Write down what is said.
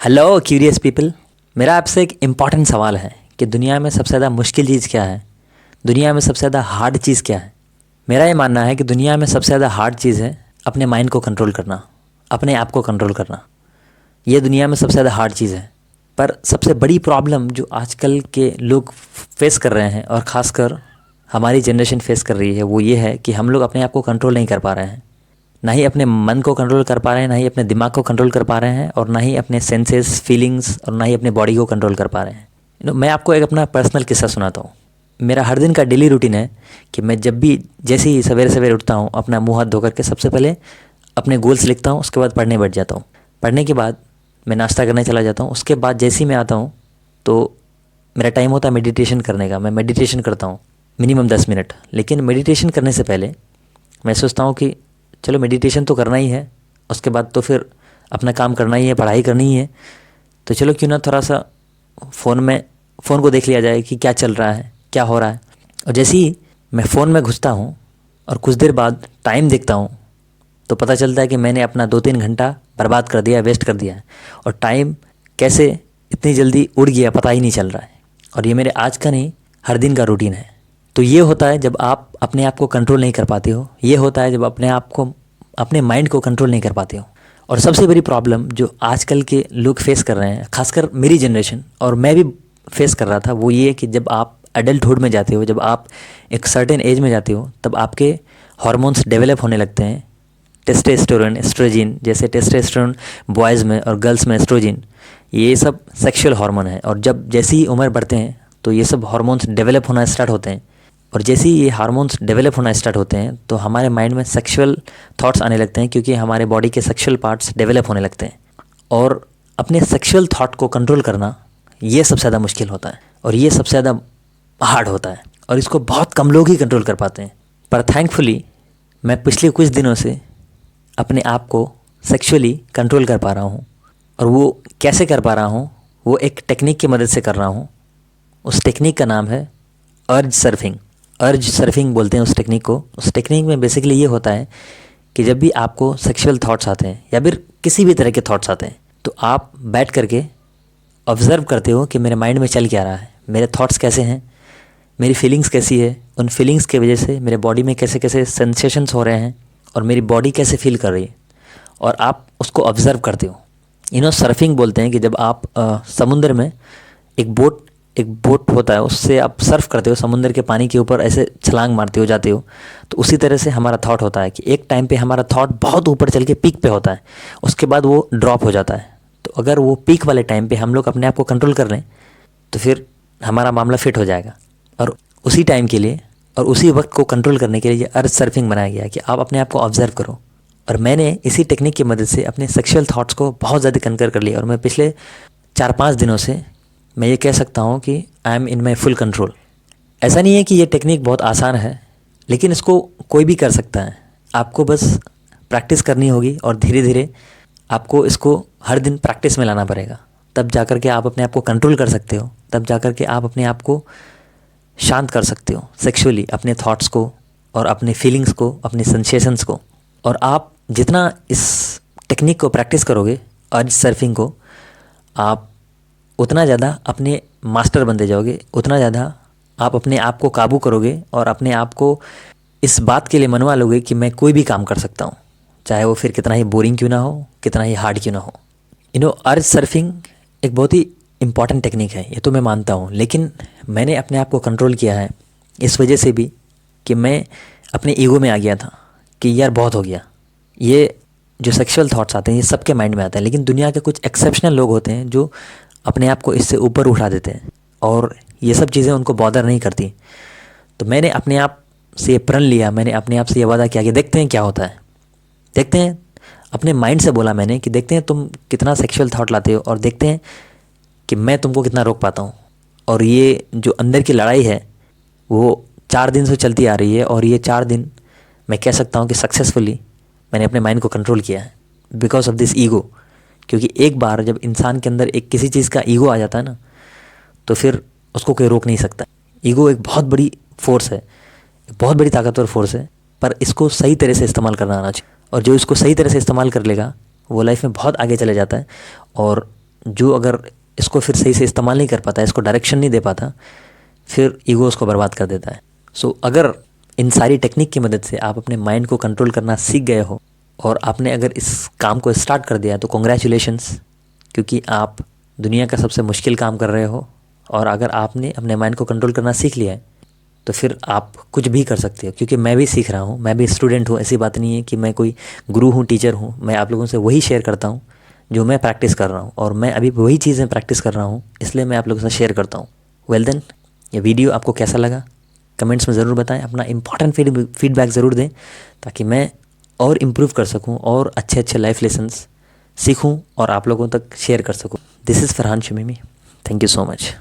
Hello curious people. मेरा आपसे एक इम्पॉर्टेंट सवाल है कि दुनिया में सबसे ज़्यादा मुश्किल चीज़ क्या है? दुनिया में सबसे ज़्यादा हार्ड चीज़ क्या है? मेरा ये मानना है कि दुनिया में सबसे ज़्यादा हार्ड चीज़ है अपने माइंड को कंट्रोल करना, अपने आप को कंट्रोल करना। ये दुनिया में सबसे ज़्यादा हार्ड चीज़ है। पर सबसे बड़ी प्रॉब्लम जो आजकल के लोग फेस कर रहे हैं और ख़ासकर हमारी जनरेशन फेस कर रही है वो ये है कि हम लोग अपने आप को कंट्रोल नहीं कर पा रहे हैं। ना ही अपने मन को कंट्रोल कर पा रहे हैं, ना ही अपने दिमाग को कंट्रोल कर पा रहे हैं, और ना ही अपने सेंसेस, फीलिंग्स, और ना ही अपने बॉडी को कंट्रोल कर पा रहे हैं। मैं आपको एक अपना पर्सनल किस्सा सुनाता हूँ। मेरा हर दिन का डेली रूटीन है कि मैं जब भी जैसे ही सवेरे सवेरे उठता हूँ, अपना मुँह हाथ धो करके सबसे पहले अपने गोल्स लिखता हूँ, उसके बाद पढ़ने बैठ जाता हूँ। पढ़ने के बाद मैं नाश्ता करने चला जाता हूँ। उसके बाद जैसे ही मैं आता हूँ तो मेरा टाइम होता है मेडिटेशन करने का। मैं मेडिटेशन करता हूँ मिनिमम 10 मिनट। लेकिन मेडिटेशन करने से पहले मैं सोचता हूँ कि चलो मेडिटेशन तो करना ही है, उसके बाद तो फिर अपना काम करना ही है, पढ़ाई करनी ही है, तो चलो क्यों ना थोड़ा सा फ़ोन को देख लिया जाए कि क्या चल रहा है, क्या हो रहा है। और जैसे ही मैं फ़ोन में घुसता हूँ और कुछ देर बाद टाइम देखता हूँ तो पता चलता है कि मैंने अपना 2-3 घंटा बर्बाद कर दिया, वेस्ट कर दिया है। और टाइम कैसे इतनी जल्दी उड़ गया पता ही नहीं चल रहा है। और ये मेरे आज का नहीं, हर दिन का रूटीन है। तो ये होता है जब आप अपने आप को कंट्रोल नहीं कर पाते हो। ये होता है जब अपने माइंड को कंट्रोल नहीं कर पाते हो। और सबसे बड़ी प्रॉब्लम जो आजकल के लोग फेस कर रहे हैं, खासकर मेरी जनरेशन और मैं भी फेस कर रहा था, वो ये कि जब आप एडल्टहुड में जाते हो, जब आप एक सर्टेन एज में जाते हो, तब आपके हार्मोन्स डेवलप होने लगते हैं। टेस्टोस्टेरोन, एस्ट्रोजन, जैसे टेस्टोस्टेरोन बॉयज़ में और गर्ल्स में एस्ट्रोजन, ये सब सेक्सुअल हार्मोन है। और जब जैसी ही उम्र बढ़ते हैं तो ये सब हार्मोन्स डेवलप होना स्टार्ट होते हैं। और जैसे ही ये हार्मोन्स डेवलप होना स्टार्ट होते हैं तो हमारे माइंड में सेक्सुअल थॉट्स आने लगते हैं, क्योंकि हमारे बॉडी के सेक्सुअल पार्ट्स डेवलप होने लगते हैं। और अपने सेक्सुअल थॉट को कंट्रोल करना ये सबसे ज़्यादा मुश्किल होता है, और ये सबसे ज़्यादा हार्ड होता है, और इसको बहुत कम लोग ही कंट्रोल कर पाते हैं। पर थैंकफुली मैं पिछले कुछ दिनों से अपने आप को सेक्सुअली कंट्रोल कर पा रहा हूँ। और वो कैसे कर पा रहा हूँ? वो एक टेक्निक की मदद से कर रहा हूँ। उस टेक्निक का नाम है अर्ज सर्फिंग। अर्ज सर्फिंग बोलते हैं उस टेक्निक को। उस टेक्निक में बेसिकली ये होता है कि जब भी आपको सेक्सुअल थॉट्स आते हैं या फिर किसी भी तरह के थॉट्स आते हैं, तो आप बैठ करके ऑब्ज़र्व करते हो कि मेरे माइंड में चल क्या रहा है, मेरे थॉट्स कैसे हैं, मेरी फीलिंग्स कैसी है, उन फीलिंग्स की वजह से मेरे बॉडी में कैसे कैसे सेंसेशंस हो रहे हैं, और मेरी बॉडी कैसे फील कर रही है, और आप उसको ऑब्ज़र्व करते हो। सर्फिंग बोलते हैं कि जब आप समुद्र में एक बोट होता है, उससे आप सर्फ करते हो, समुद्र के पानी के ऊपर ऐसे छलांग मारते हो, जाते हो। तो उसी तरह से हमारा थॉट होता है कि एक टाइम पे हमारा थॉट बहुत ऊपर चल के पीक पे होता है, उसके बाद वो ड्रॉप हो जाता है। तो अगर वो पीक वाले टाइम पे हम लोग अपने आप को कंट्रोल कर लें तो फिर हमारा मामला फिट हो जाएगा। और उसी टाइम के लिए और उसी वक्त को कंट्रोल करने के लिए ये अर्थ सर्फिंग बनाया गया है कि आप अपने आप को ऑब्जर्व करो। और मैंने इसी टेक्निक की मदद से अपने सेक्सुअल थॉट्स को बहुत ज़्यादा कंकर कर लिया, और मैं पिछले 4-5 दिनों से मैं ये कह सकता हूँ कि I am in my full control. ऐसा नहीं है कि ये टेक्निक बहुत आसान है, लेकिन इसको कोई भी कर सकता है। आपको बस प्रैक्टिस करनी होगी, और धीरे धीरे आपको इसको हर दिन प्रैक्टिस में लाना पड़ेगा। तब जाकर के आप अपने आप को कंट्रोल कर सकते हो, तब जाकर के आप अपने आप को शांत कर सकते हो सेक्सुअली, अपने थॉट्स को और अपने फीलिंग्स को, अपने सेंसेशंस को। और आप जितना इस टेक्निक को प्रैक्टिस करोगे, अर्ज सर्फिंग को, आप उतना ज़्यादा अपने मास्टर बनते जाओगे, उतना ज़्यादा आप अपने आप को काबू करोगे, और अपने आप को इस बात के लिए मनवा लोगे कि मैं कोई भी काम कर सकता हूँ, चाहे वो फिर कितना ही बोरिंग क्यों ना हो, कितना ही हार्ड क्यों ना हो। अर्ज सर्फिंग एक बहुत ही इम्पॉर्टेंट टेक्निक है, ये तो मैं मानता हूँ। लेकिन मैंने अपने आप को कंट्रोल किया है इस वजह से भी कि मैं अपने ईगो में आ गया था कि यार बहुत हो गया। ये जो सेक्सुअल थॉट्स आते हैं ये सबके माइंड में आते हैं, लेकिन दुनिया के कुछ एक्सेप्शनल लोग होते हैं जो अपने आप को इससे ऊपर उठा देते हैं, और ये सब चीज़ें उनको बॉदर नहीं करती। तो मैंने अपने आप से ये प्रण लिया, मैंने अपने आप से ये वादा किया कि देखते हैं क्या होता है, देखते हैं। अपने माइंड से बोला मैंने कि देखते हैं तुम कितना सेक्सुअल थॉट लाते हो, और देखते हैं कि मैं तुमको कितना रोक पाता हूँ। और ये जो अंदर की लड़ाई है वो 4 दिन से चलती आ रही है, और ये 4 दिन मैं कह सकता हूँ कि सक्सेसफुली मैंने अपने माइंड को कंट्रोल किया है बिकॉज ऑफ दिस ईगो। क्योंकि एक बार जब इंसान के अंदर एक किसी चीज़ का ईगो आ जाता है ना, तो फिर उसको कोई रोक नहीं सकता। ईगो एक बहुत बड़ी फोर्स है, एक बहुत बड़ी ताकतवर फोर्स है, पर इसको सही तरह से इस्तेमाल करना आना चाहिए। और जो इसको सही तरह से इस्तेमाल कर लेगा वो लाइफ में बहुत आगे चले जाता है, और जो अगर इसको फिर सही से इस्तेमाल नहीं कर पाता, इसको डायरेक्शन नहीं दे पाता, फिर ईगो उसको बर्बाद कर देता है। सो अगर इन सारी टेक्निक की मदद से आप अपने माइंड को कंट्रोल करना सीख गए हो और आपने अगर इस काम को स्टार्ट कर दिया तो कॉन्ग्रेचुलेशंस, क्योंकि आप दुनिया का सबसे मुश्किल काम कर रहे हो। और अगर आपने अपने माइंड को कंट्रोल करना सीख लिया है तो फिर आप कुछ भी कर सकते हो, क्योंकि मैं भी सीख रहा हूँ, मैं भी स्टूडेंट हूँ। ऐसी बात नहीं है कि मैं कोई गुरु हूँ, टीचर हूँ। मैं आप लोगों से वही शेयर करता हूँ जो मैं प्रैक्टिस कर रहा हूँ, और मैं अभी वही चीज़ें प्रैक्टिस कर रहा हूँ, इसलिए मैं आप लोगों से शेयर करता हूँ। वेल देन, ये वीडियो आपको कैसा लगा कमेंट्स में ज़रूर बताएं। अपना इंपॉर्टेंट फीडबैक ज़रूर दें ताकि मैं और इम्प्रूव कर सकूं और अच्छे अच्छे लाइफ लेसन्स सीखूं और आप लोगों तक शेयर कर सकूं। This is Farhan Shamimi. Thank you so much.